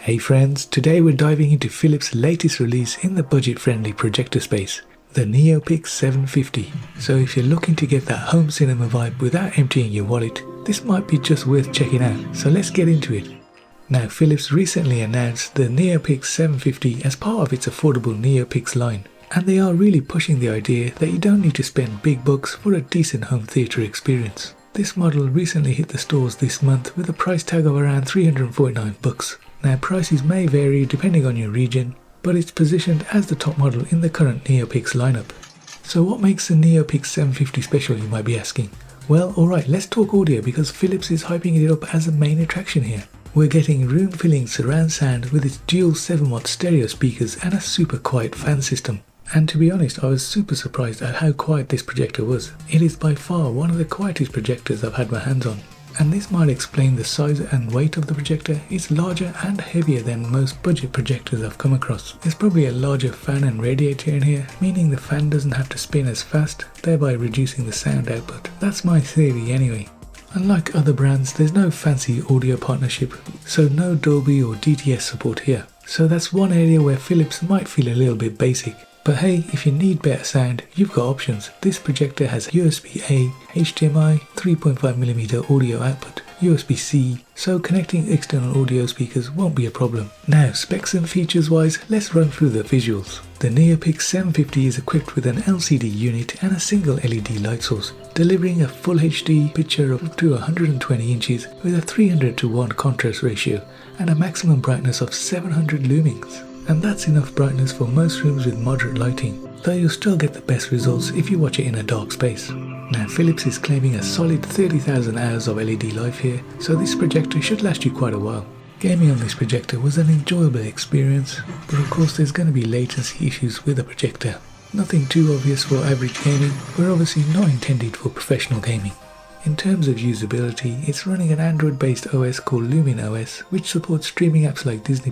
Hey friends, today we're diving into Philips' latest release in the budget-friendly projector space, the Neopix 750. So if you're looking to get that home cinema vibe without emptying your wallet, this might be just worth checking out, so let's get into it. Now, Philips recently announced the Neopix 750 as part of its affordable Neopix line, and they are really pushing the idea that you don't need to spend big bucks for a decent home theatre experience. This model recently hit the stores this month with a price tag of around $349. Now, prices may vary depending on your region, but it's positioned as the top model in the current Neopix lineup. So what makes the Neopix 750 special, you might be asking? Well, alright, let's talk audio because Philips is hyping it up as a main attraction here. We're getting room-filling surround sound with its dual 7-watt stereo speakers and a super quiet fan system. And to be honest, I was super surprised at how quiet this projector was. It is by far one of the quietest projectors I've had my hands on. And this might explain the size and weight of the projector. It's larger and heavier than most budget projectors I've come across. There's probably a larger fan and radiator in here, meaning the fan doesn't have to spin as fast, thereby reducing the sound output. That's my theory anyway. Unlike other brands, there's no fancy audio partnership, so no Dolby or DTS support here. So that's one area where Philips might feel a little bit basic. But hey, if you need better sound, you've got options. This projector has USB-A, HDMI, 3.5mm audio output, USB-C, so connecting external audio speakers won't be a problem. Now, specs and features wise, let's run through the visuals. The Neopix 750 is equipped with an LCD unit and a single LED light source, delivering a full HD picture of up to 120 inches with a 300:1 contrast ratio and a maximum brightness of 700 lumens. And that's enough brightness for most rooms with moderate lighting, though you'll still get the best results if you watch it in a dark space. Now, Philips is claiming a solid 30,000 hours of LED life here, so this projector should last you quite a while. Gaming on this projector was an enjoyable experience, but of course there's going to be latency issues with a projector. Nothing too obvious for average gaming, but obviously not intended for professional gaming. In terms of usability, it's running an Android-based OS called LumenOS, which supports streaming apps like Disney+,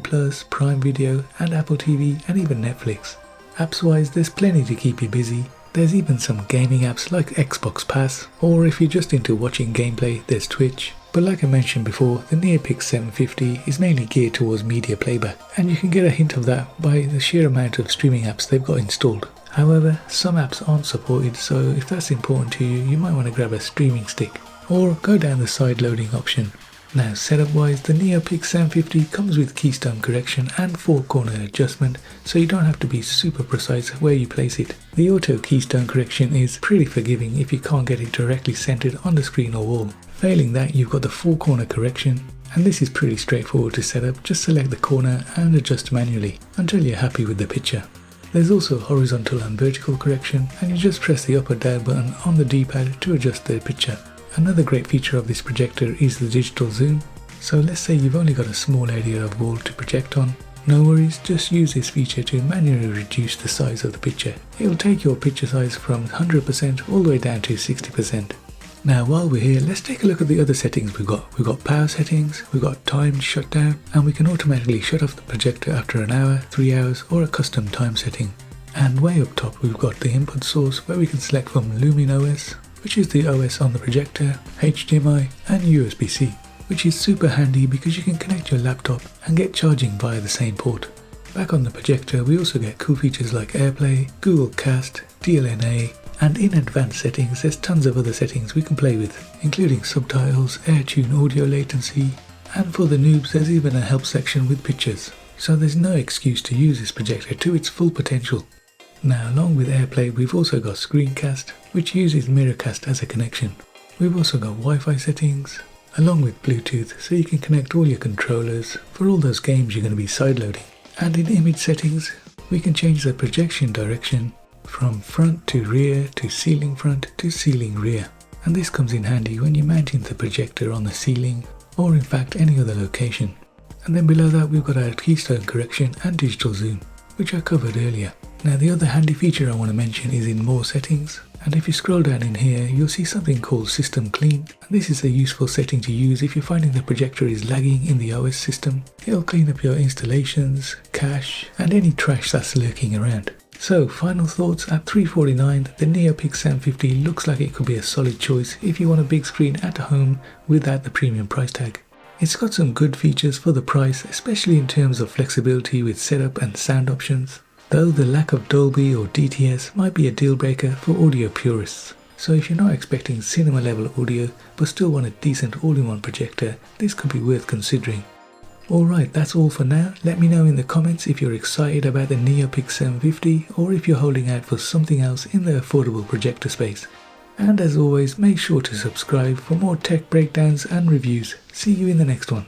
Prime Video, and Apple TV, and even Netflix. Apps-wise, there's plenty to keep you busy. There's even some gaming apps like Xbox Pass, or if you're just into watching gameplay, there's Twitch. But like I mentioned before, the Neopix 750 is mainly geared towards media playback, and you can get a hint of that by the sheer amount of streaming apps they've got installed. However, some apps aren't supported, so if that's important to you, you might want to grab a streaming stick or go down the side loading option. Now, setup wise, the Neopix 750 comes with keystone correction and 4-corner adjustment, so you don't have to be super precise where you place it. The auto keystone correction is pretty forgiving if you can't get it directly centered on the screen or wall. Failing that, you've got the 4-corner correction, and this is pretty straightforward to set up. Just select the corner and adjust manually until you're happy with the picture. There's also horizontal and vertical correction, and you just press the up or down button on the D-pad to adjust the picture. Another great feature of this projector is the digital zoom. So let's say you've only got a small area of wall to project on. No worries, just use this feature to manually reduce the size of the picture. It'll take your picture size from 100% all the way down to 60%. Now, while we're here, let's take a look at the other settings we've got. We've got power settings, we've got timed shutdown, and we can automatically shut off the projector after an hour, 3 hours, or a custom time setting. And way up top, we've got the input source where we can select from LumenOS, which is the OS on the projector, HDMI, and USB-C, which is super handy because you can connect your laptop and get charging via the same port. Back on the projector, we also get cool features like AirPlay, Google Cast, DLNA, and in advanced settings, there's tons of other settings we can play with, including subtitles, AirTune audio latency, and for the noobs, there's even a help section with pictures. So there's no excuse to use this projector to its full potential. Now, along with AirPlay, we've also got Screencast, which uses Mirrorcast as a connection. We've also got Wi-Fi settings, along with Bluetooth, so you can connect all your controllers for all those games you're going to be sideloading. And in image settings, we can change the projection direction from front to rear to ceiling front to ceiling rear. And this comes in handy when you're mounting the projector on the ceiling, or in fact any other location. And then below that, we've got our keystone correction and digital zoom, which I covered earlier. Now, the other handy feature I want to mention is in more settings, and if you scroll down in here, you'll see something called System Clean. And this is a useful setting to use if you're finding the projector is lagging in the OS system. It'll clean up your installations, cache, and any trash that's lurking around. So, final thoughts, at $349, the Neopix 750 looks like it could be a solid choice if you want a big screen at home without the premium price tag. It's got some good features for the price, especially in terms of flexibility with setup and sound options, though the lack of Dolby or DTS might be a deal breaker for audio purists. So if you're not expecting cinema level audio but still want a decent all-in-one projector, this could be worth considering. Alright, that's all for now. Let me know in the comments if you're excited about the Neopix 750 or if you're holding out for something else in the affordable projector space. And as always, make sure to subscribe for more tech breakdowns and reviews. See you in the next one.